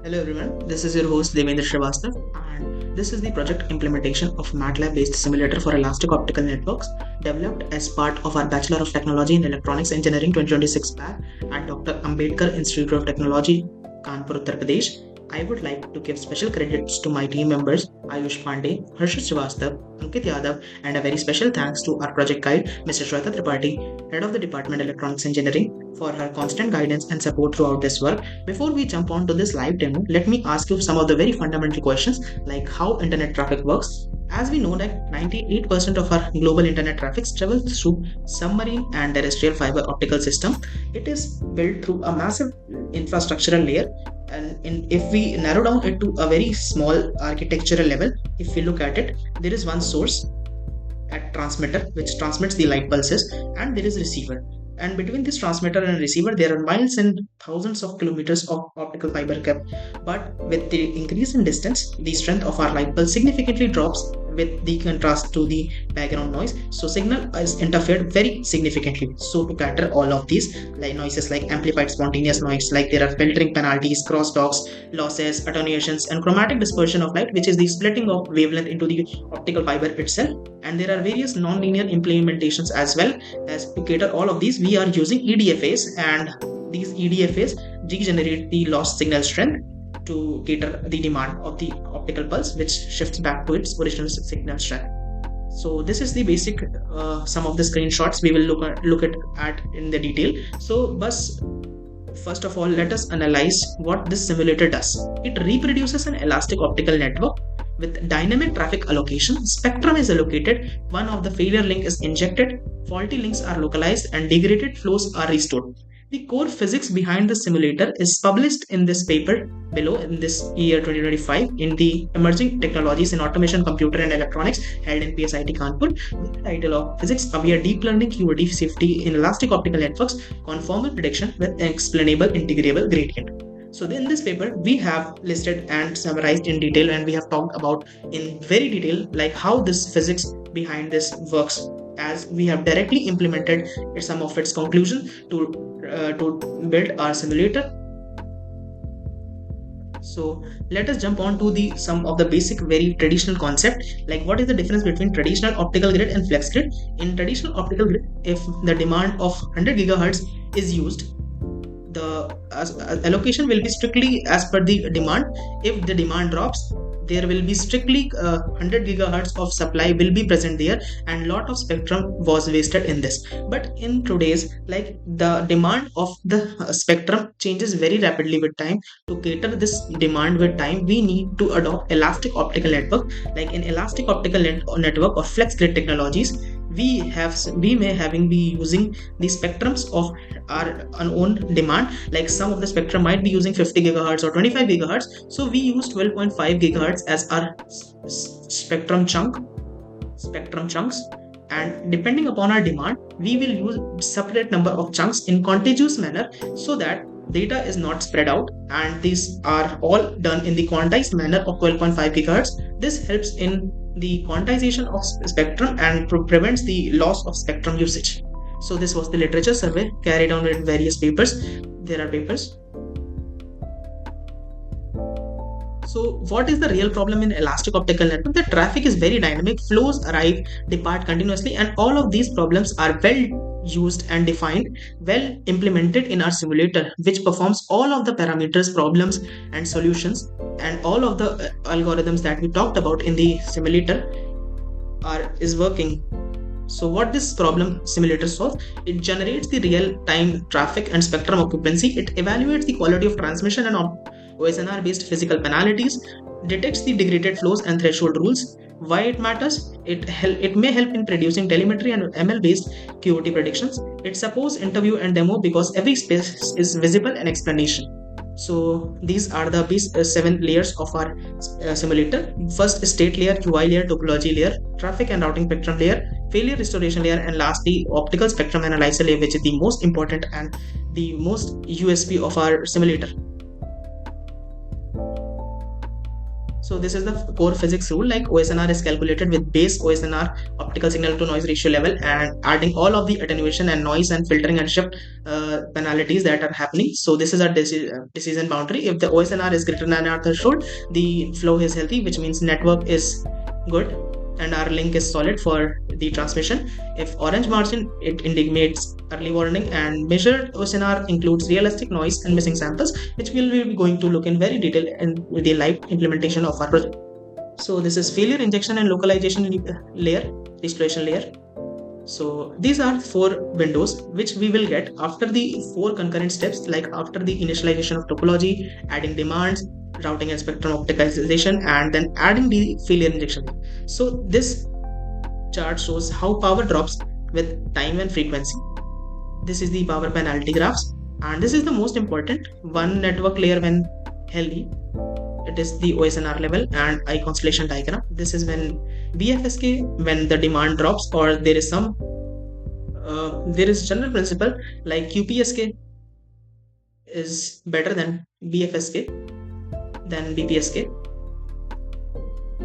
Hello everyone, this is your host Devendra Srivastav, and this is the project implementation of MATLAB-based simulator for Elastic Optical Networks developed as part of our Bachelor of Technology in Electronics Engineering 2026 pack at Dr. Ambedkar Institute of Technology, Kanpur, Uttar Pradesh. I would like to give special credits to my team members Ayush Pandey, Harshit Srivastav, Ankit Yadav, and a very special thanks to our project guide, Mr. Shweta Tripathi, Head of the Department Electronics Engineering, for her constant guidance and support throughout this work. Before we jump on to this live demo, let me ask you some of the very fundamental questions like how internet traffic works. As we know that 98% of our global internet traffic travels through submarine and terrestrial fiber optical system. It is built through a massive infrastructural layer, and if we narrow down it to a very small architectural level, if we look at it, there is one source at transmitter which transmits the light pulses, and there is receiver, and between this transmitter and receiver there are miles and thousands of kilometers of optical fiber kept. But with the increase in distance, the strength of our light pulse significantly drops with the contrast to the background noise, so signal is interfered very significantly. So to cater all of these like noises like amplified spontaneous noise, like there are filtering penalties, crosstalks, losses, attenuations, and chromatic dispersion of light, which is the splitting of wavelength into the optical fiber itself. And there are various non-linear implementations as well. As to cater all of these, we are using EDFAs, and these EDFAs degenerate the lost signal strength to cater the demand of the optical pulse, which shifts back to its original signal strength. So this is the basic some of the screenshots we will look at in the detail. So first of all, let us analyze what this simulator does. It reproduces an elastic optical network with dynamic traffic allocation. Spectrum is allocated, one of the failure link is injected, faulty links are localized, and degraded flows are restored. The core physics behind the simulator is published in this paper below in this year 2025 in the Emerging Technologies in Automation, Computer and Electronics held in PSIT Kanpur, with the title of Physics Aware Deep Learning QoT Safety in Elastic Optical Networks, Conformal Prediction with Explainable Integrable Gradient. So in this paper, we have listed and summarized in detail, and we have talked about in very detail like how this physics behind this works, as we have directly implemented some of its conclusion to build our simulator. So let us jump on to some of the basic very traditional concept, like what is the difference between traditional optical grid and flex grid. In traditional optical grid, if the demand of 100 gigahertz is used, the allocation will be strictly as per the demand. If the demand drops, there will be strictly 100 gigahertz of supply will be present there, and lot of spectrum was wasted in this. But in today's, like, the demand of the spectrum changes very rapidly with time. To cater this demand with time, we need to adopt elastic optical network. Like in elastic optical network or flex grid technologies, we may having be using the spectrums of our own demand. Like some of the spectrum might be using 50 gigahertz or 25 gigahertz, so we use 12.5 gigahertz as our spectrum chunks, and depending upon our demand, we will use separate number of chunks in contiguous manner, so that data is not spread out, and these are all done in the quantized manner of 12.5 gigahertz. This helps in the quantization of spectrum and prevents the loss of spectrum usage. So this was the literature survey carried on with various papers. There are papers. So what is the real problem in elastic optical network? The traffic is very dynamic, flows arrive, depart continuously, and all of these problems are well used and defined, well implemented in our simulator, which performs all of the parameters, problems and solutions, and all of the algorithms that we talked about in the simulator is working. So what this problem simulator solves? It generates the real-time traffic and spectrum occupancy. It evaluates the quality of transmission and OSNR-based physical penalties, detects the degraded flows and threshold rules. Why it matters? It may help in producing telemetry and ML-based QoT predictions. It supports interview and demo because every space is visible and explanation. So these are the 7 layers of our simulator. First, state layer, UI layer, topology layer, traffic and routing spectrum layer, failure restoration layer, and lastly optical spectrum analyzer layer, which is the most important and the most USP of our simulator. So this is the core physics rule, like OSNR is calculated with base OSNR optical signal to noise ratio level and adding all of the attenuation and noise and filtering and shift penalties that are happening. So this is a decision boundary. If the OSNR is greater than our threshold, the flow is healthy, which means network is good and our link is solid for the transmission. If orange margin, it indicates early warning, and measured OSNR includes realistic noise and missing samples, which we will be going to look in very detail in the live implementation of our project. So this is failure injection and localization layer, restoration layer. So these are 4 windows which we will get after the 4 concurrent steps, like after the initialization of topology, adding demands, routing and spectrum optimization, and then adding the failure injection. So this chart shows how power drops with time and frequency. This is the power penalty graphs, and this is the most important one network layer when healthy. It is the OSNR level and I constellation diagram. This is when BFSK, when the demand drops, or there is some there is general principle like QPSK is better than BFSK than BPSK.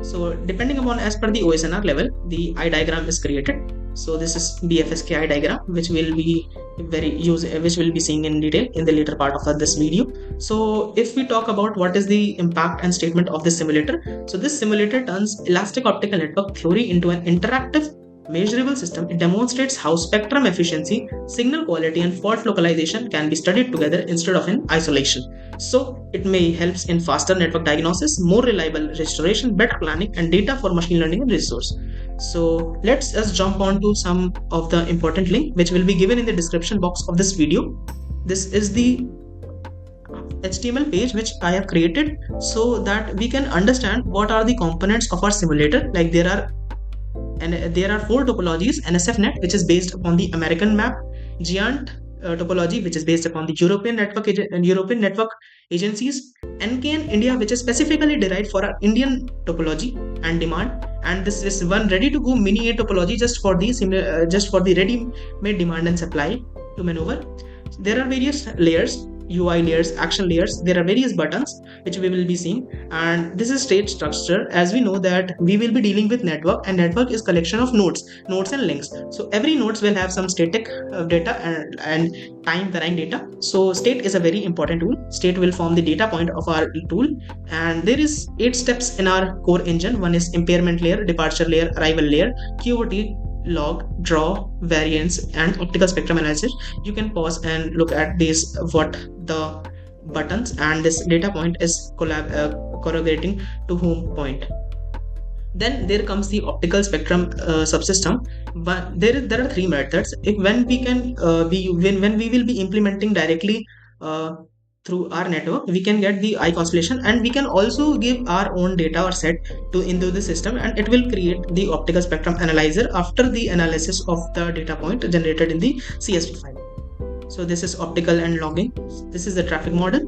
So depending upon as per the OSNR level, the I diagram is created. So this is BFSK I diagram, which will be which will be seeing in detail in the later part of this video. So if we talk about what is the impact and statement of this simulator, so this simulator turns elastic optical network theory into an interactive measurable system. It demonstrates how spectrum efficiency, signal quality, and fault localization can be studied together instead of in isolation. So it may helps in faster network diagnosis, more reliable restoration, better planning, and data for machine learning and resource. So let's just jump on to some of the important link which will be given in the description box of this video. This is the HTML page which I have created so that we can understand what are the components of our simulator. Like there are 4 topologies: NSFNet, which is based upon the American map; Giant topology, which is based upon the European network agencies; NKN India, which is specifically derived for our Indian topology and demand; and this is one ready to go mini A topology just for the ready-made demand and supply to maneuver. There are various layers, UI layers, action layers. There are various buttons which we will be seeing, and this is state structure. As we know that we will be dealing with network, and network is collection of nodes and links. So every nodes will have some static data and time varying data. So state is a very important tool. State will form the data point of our tool, and there is 8 steps in our core engine. One is impairment layer, departure layer, arrival layer, QoT, log, draw, variance, and optical spectrum analysis. You can pause and look at these, what the buttons and this data point is correlating to whom point. Then there comes the optical spectrum subsystem. But there are 3 methods. When we will be implementing directly through our network, we can get the I constellation, and we can also give our own data or set into the system, and it will create the optical spectrum analyzer after the analysis of the data point generated in the CSV file. So this is optical and logging. This is the traffic model.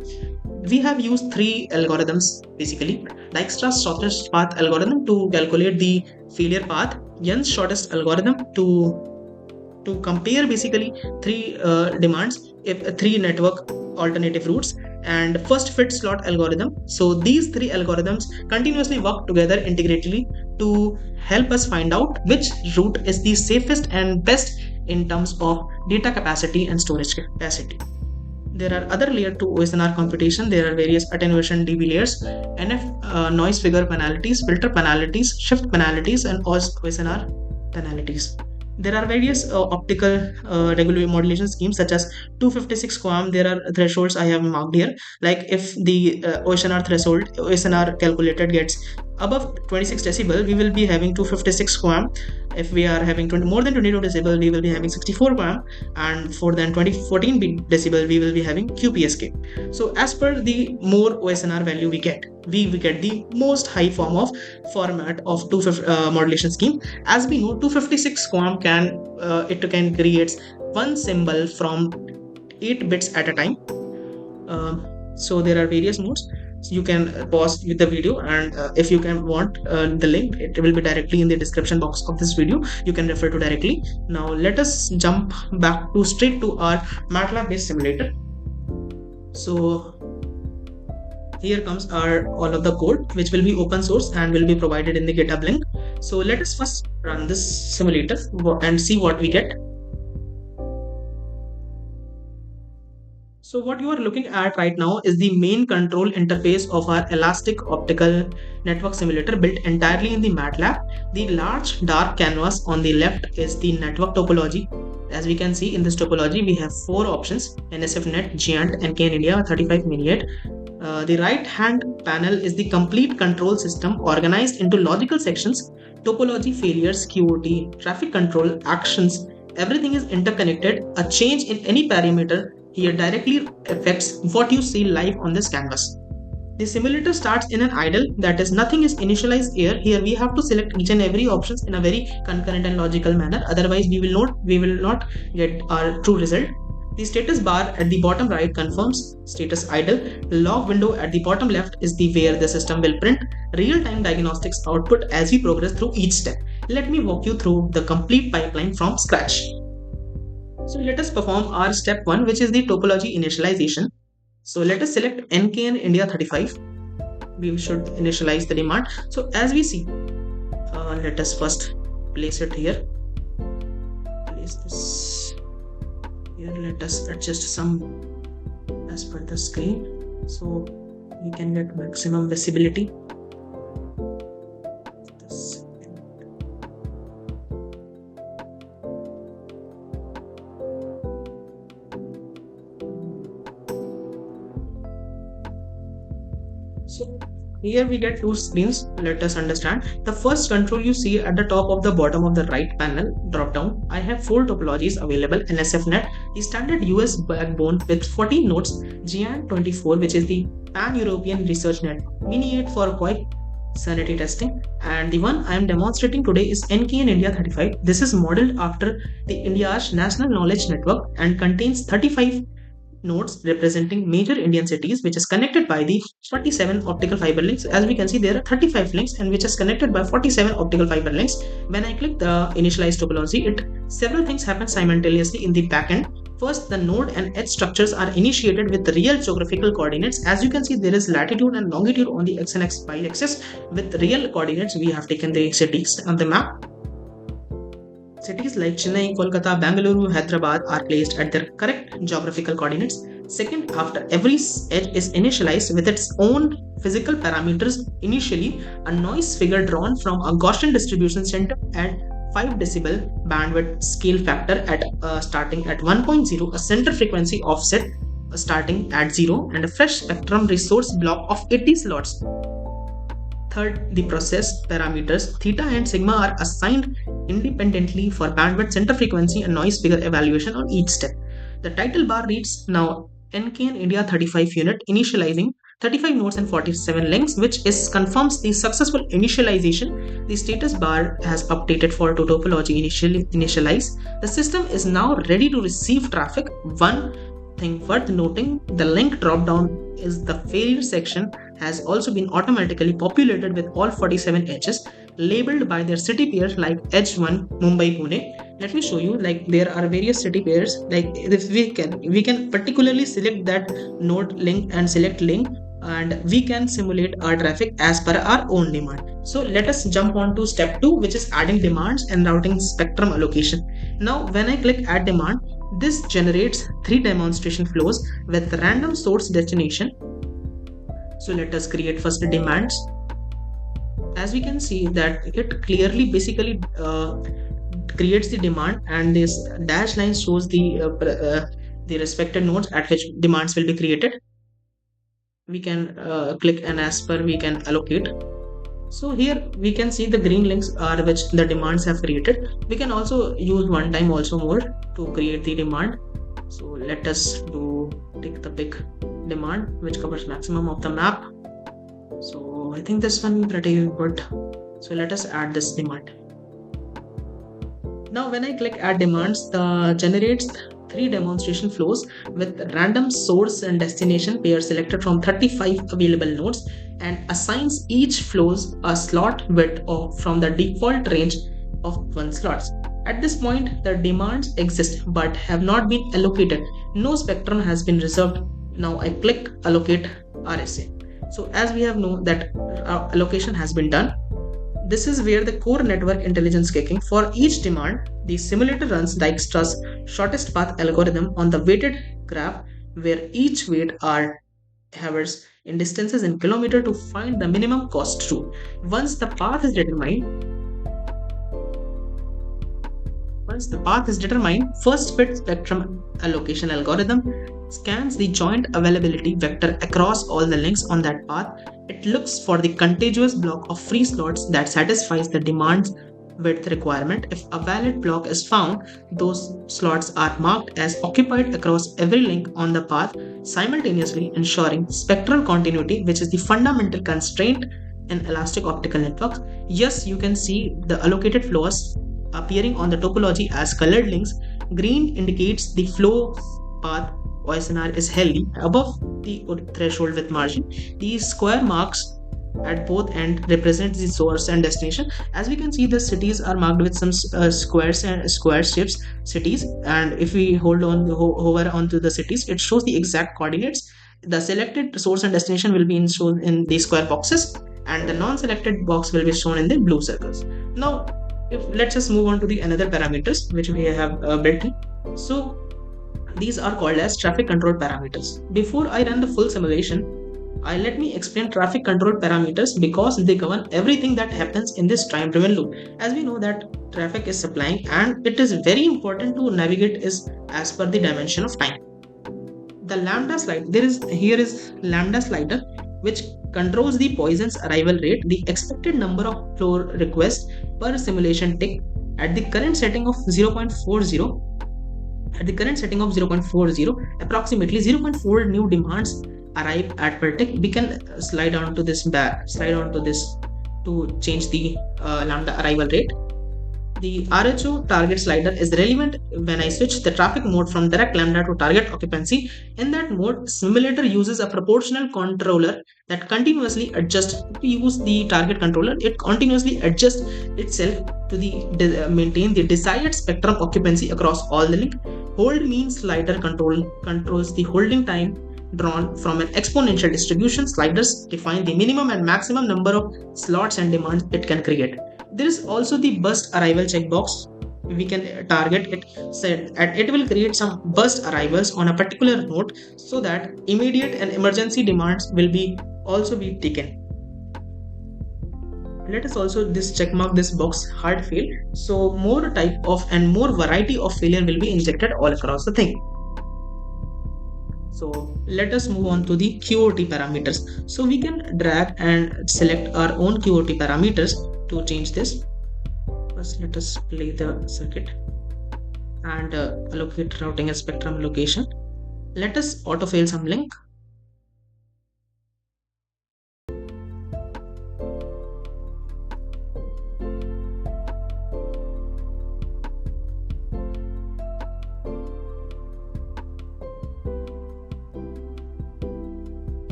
We have used 3 algorithms basically: Dijkstra's shortest path algorithm to calculate the failure path, Young's shortest algorithm to compare basically 3 demands, if 3 network alternative routes, and first fit slot algorithm. So these 3 algorithms continuously work together integratedly to help us find out which route is the safest and best in terms of data capacity and storage capacity. There are other layer to OSNR computation. There are various attenuation DB layers, NF noise figure penalties, filter penalties, shift penalties, and OSNR penalties. There are various optical regular modulation schemes such as 256 QAM. There are thresholds I have marked here. Like if the OSNR threshold, OSNR calculated gets above 26 decibel, we will be having 256 QAM. If we are having more than 22 decibel, we will be having 64 QAM, and for then 14 decibel, we will be having QPSK. So as per the more OSNR value we get the most high format of modulation scheme. As we know, 256 QAM can create one symbol from 8 bits at a time. So there are various modes. So you can pause with the video, and if you can want the link, it will be directly in the description box of this video. You can refer to directly. Now let us jump back straight to our MATLAB-based simulator. So here comes our all of the code, which will be open source and will be provided in the GitHub link. So let us first run this simulator and see what we get. So what you are looking at right now is the main control interface of our Elastic Optical Network Simulator built entirely in the MATLAB. The large dark canvas on the left is the network topology. As we can see in this topology, we have 4 options: NSFNet, Giant, NKN-India, 35 Mini8. The right hand panel is the complete control system organized into logical sections: topology, failures, QoT, traffic control, actions. Everything is interconnected. A change in any parameter here directly affects what you see live on this canvas. The simulator starts in an idle, that is, nothing is initialized here. Here we have to select each and every options in a very concurrent and logical manner. Otherwise, we will not get our true result. The status bar at the bottom right confirms status idle. The log window at the bottom left is the where the system will print real-time diagnostics output as we progress through each step. Let me walk you through the complete pipeline from scratch. So let us perform our step 1, which is the topology initialization. So let us select NKN India 35. We should initialize the demand. So as we see, let us first place it here. Place this here. Let us adjust some as per the screen so we can get maximum visibility. So here we get 2 screens. Let us understand. The first control you see at the top of the bottom of the right panel drop down. I have 4 topologies available: NSFNet, the standard US backbone with 14 nodes; Giant24, which is the pan-European research network; Mini8 for quick sanity testing; and the one I am demonstrating today is NKN India 35. This is modeled after the India's national knowledge network and contains 35 nodes representing major Indian cities, which is connected by the 47 optical fiber links. As we can see, there are 35 links and which is connected by 47 optical fiber links. When I click the initialize topology, several things happen simultaneously in the backend. First, the node and edge structures are initiated with real geographical coordinates. As you can see, there is latitude and longitude on the x and y axis. With real coordinates, we have taken the cities on the map. Cities like Chennai, Kolkata, Bangalore, Hyderabad are placed at their correct geographical coordinates. Second, after every edge is initialized with its own physical parameters, initially a noise figure drawn from a Gaussian distribution center at 5 decibel bandwidth scale factor at starting at 1.0, a center frequency offset starting at 0, and a fresh spectrum resource block of 80 slots. Third, the process parameters theta and sigma are assigned independently for bandwidth, center frequency, and noise figure evaluation on each step. The title bar reads now NKN India 35 unit initializing 35 nodes and 47 links, which confirms the successful initialization. The status bar has updated for to topology initialize. The system is now ready to receive traffic. One thing worth noting, the link drop down is the failure section has also been automatically populated with all 47 edges labeled by their city pairs like Edge 1 Mumbai Pune. Let me show you, like there are various city pairs. Like if we can particularly select that node link and select link, and we can simulate our traffic as per our own demand. So let us jump on to step 2, which is adding demands and routing spectrum allocation. Now when I click add demand, this generates 3 demonstration flows with random source destination. So let us create first the demands. As we can see that it clearly basically creates the demand, and this dash line shows the respected nodes at which demands will be created. We can click and as per we can allocate. So here we can see the green links are which the demands have created. We can also use one time also more to create the demand. So let us take the big demand which covers maximum of the map. So I think this one pretty good. So let us add this demand. Now when I click add demands, the generates 3 demonstration flows with random source and destination pair selected from 35 available nodes, and assigns each flows a slot width from the default range of 1 slots. At this point, the demands exist but have not been allocated. No spectrum has been reserved. Now I click allocate RSA. So as we have known that allocation has been done, this is where the core network intelligence kicking. For each demand, the simulator runs Dijkstra's shortest path algorithm on the weighted graph, where each weight are hours in distances in kilometer to find the minimum cost route. Once the path is determined, Once the path is determined, first fit spectrum allocation algorithm scans the joint availability vector across all the links on that path. It looks for the contiguous block of free slots that satisfies the demand width requirement. If a valid block is found, those slots are marked as occupied across every link on the path, simultaneously ensuring spectral continuity, which is the fundamental constraint in elastic optical networks. Yes, you can see the allocated flows appearing on the topology as colored links. Green indicates the flow path OSNR is healthy above the threshold with margin. These square marks at both ends represent the source and destination. As we can see, the cities are marked with some squares and square shapes cities, and if we hold on hover onto the cities, it shows the exact coordinates. The selected source and destination will be shown in the square boxes, and the non-selected box will be shown in the blue circles. Now if let's just move on to the another parameters which we have built in. So these are called as traffic control parameters. Before I run the full simulation, let me explain traffic control parameters because they govern everything that happens in this time driven loop. As we know that traffic is supplying, and it is very important to navigate is as per the dimension of time. The lambda slide, here is lambda slider, which controls the Poisson's arrival rate, the expected number of flow requests per simulation tick. At the current setting of 0.40, approximately 0.4 new demands arrive at per tick. We can slide onto this to change the lambda arrival rate. The RHO target slider is relevant when I switch the traffic mode from direct lambda to target occupancy. In that mode, simulator uses a proportional controller that continuously adjusts. To use the target controller, it continuously adjusts itself to maintain the desired spectrum occupancy across all the link. Hold mean slider controls the holding time drawn from an exponential distribution. Sliders define the minimum and maximum number of slots and demands it can create. There is also the burst arrival checkbox. We can target it, and it will create some burst arrivals on a particular node so that immediate and emergency demands will also be taken. Let us also checkmark this box hard fail, so more type of and more variety of failure will be injected all across the thing. So let us move on to the QoT parameters. So we can drag and select our own QoT parameters to change this. First, let us play the circuit and allocate routing and spectrum allocation. Let us autofill some link.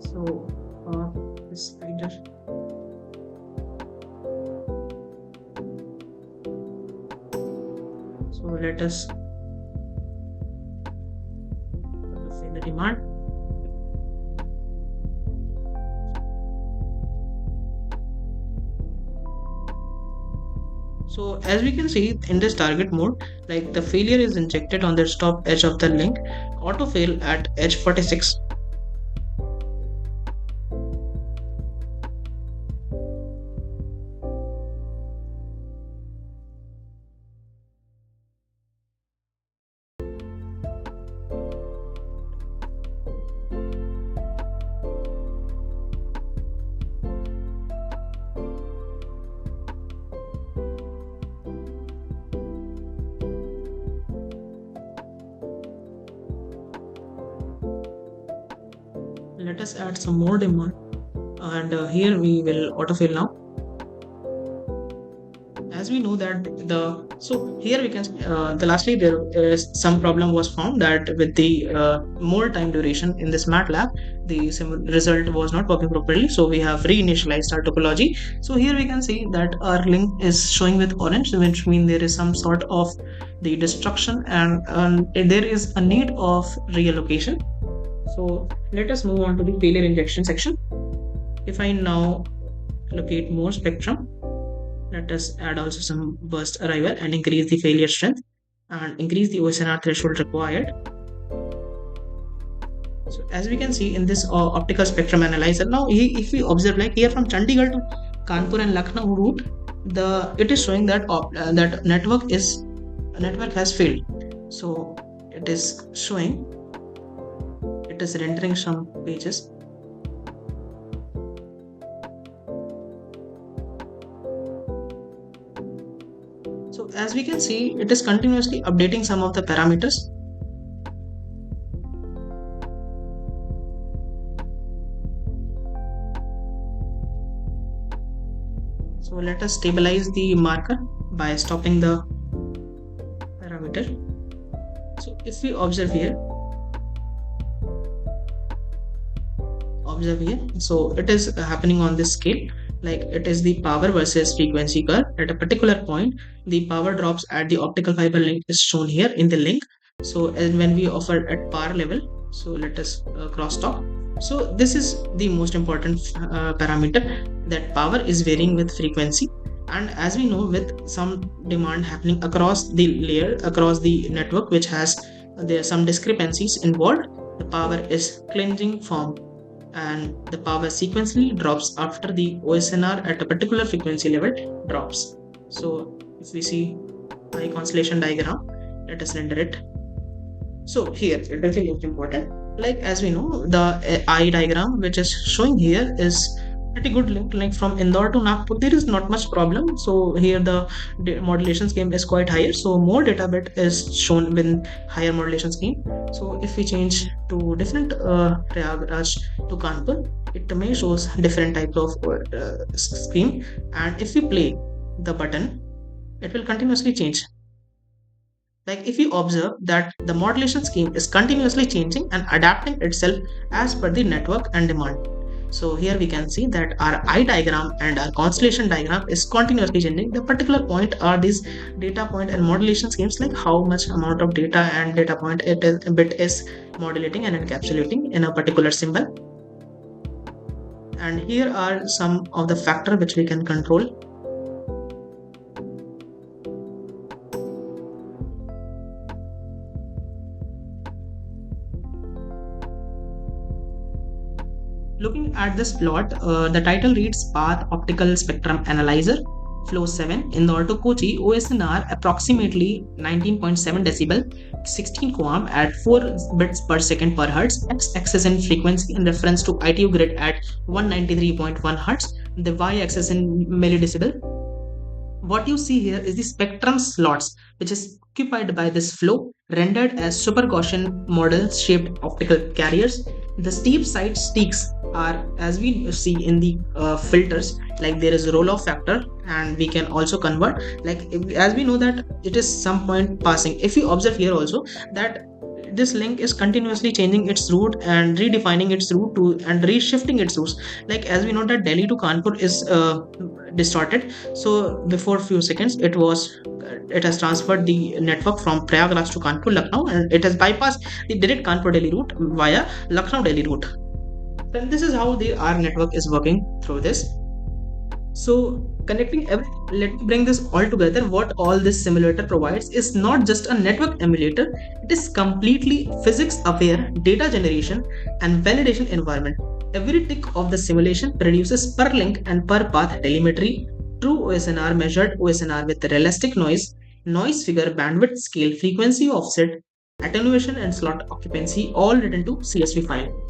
So this slider. So let us say the demand. So as we can see in this target mode, like the failure is injected on the top edge of the link, autofail at edge 46. Let us add some more demand, and here we will autofill now. as we know that here we can lastly there is some problem was found that with the more time duration in this MATLAB, the result was not working properly, so we have reinitialized our topology. So here we can see that our link is showing with orange, which means there is some sort of the destruction, and there is a need of reallocation. So let us move on to the failure injection section. If I now locate more spectrum, let us add also some burst arrival and increase the failure strength and increase the OSNR threshold required. So as we can see in this optical spectrum analyzer, now if we observe like here from Chandigarh to Kanpur and Lucknow route, it is showing that that network has failed. So it is showing, it is rendering some pages. So as we can see, it is continuously updating some of the parameters. So let us stabilize the marker by stopping the parameter. So if we observe here, so it is happening on this scale. Like it is the power versus frequency curve. At a particular point, the power drops at the optical fiber link is shown here in the link. So and when we offer at power level, so let us crosstalk. So this is the most important parameter, that power is varying with frequency. And as we know, with some demand happening across the layer, across the network, which has there are some discrepancies involved, the power is clinging form, and the power sequentially drops after the OSNR at a particular frequency level drops. So if we see my constellation diagram, let us render it. So here it is most important. Like as we know, the eye diagram which is showing here is pretty good link. Like from Indore to Nagpur, there is not much problem. So here the modulation scheme is quite higher. So more data bit is shown with higher modulation scheme. So if we change to different Prayagraj to Kanpur, it may shows different type of scheme. And if we play the button, it will continuously change. Like if you observe that the modulation scheme is continuously changing and adapting itself as per the network and demand. So here we can see that our eye diagram and our constellation diagram is continuously changing. The particular point are these data point and modulation schemes, like how much amount of data and data point bit is modulating and encapsulating in a particular symbol. And here are some of the factors which we can control. Looking at this plot, the title reads Path Optical Spectrum Analyzer, Flow 7, Indore to Kochi, OSNR approximately 19.7 decibel, 16 QAM at 4 bits per second per hertz, x-axis in frequency in reference to ITU grid at 193.1 hertz, the y-axis in milledecibel. What you see here is the spectrum slots, which is occupied by this flow, rendered as super Gaussian model shaped optical carriers. The steep side streaks are, as we see in the filters, like there is a roll off factor, and we can also convert, like as we know that it is some point passing. If you observe here also that this link is continuously changing its route and redefining its route to and reshifting its routes. Like as we know that Delhi to Kanpur is distorted. So before few seconds it has transferred the network from Prayagraj to Kanpur Lucknow, and it has bypassed the direct Kanpur Delhi route via Lucknow Delhi route. Then this is how our network is working through this. So connecting let me bring this all together. What all this simulator provides is not just a network emulator, it is completely physics aware data generation and validation environment. Every tick of the simulation produces per link and per path telemetry, true OSNR, measured OSNR with realistic noise figure, bandwidth scale, frequency offset, attenuation and slot occupancy, all written to CSV file.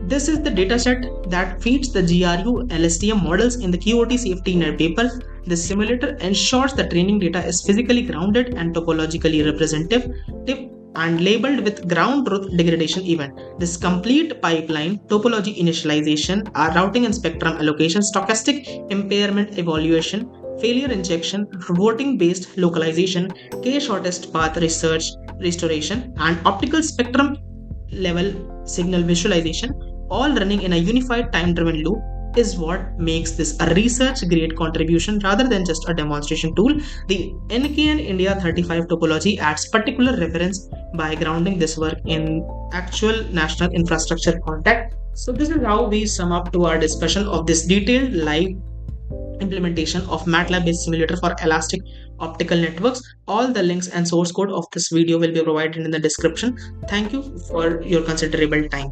This is the dataset that feeds the GRU LSTM models in the QoT safety net paper. The simulator ensures the training data is physically grounded and topologically representative and labeled with ground truth degradation event. This complete pipeline, topology initialization, routing and spectrum allocation, stochastic impairment evaluation, failure injection, routing based localization, K shortest path research restoration, and optical spectrum level signal visualization, all running in a unified time driven loop, is what makes this a research grade contribution rather than just a demonstration tool. The NKN India 35 topology adds particular reference by grounding this work in actual national infrastructure context. So, this is how we sum up to our discussion of this detailed live implementation of MATLAB-based simulator for Elastic Optical Networks. All the links and source code of this video will be provided in the description. Thank you for your considerable time.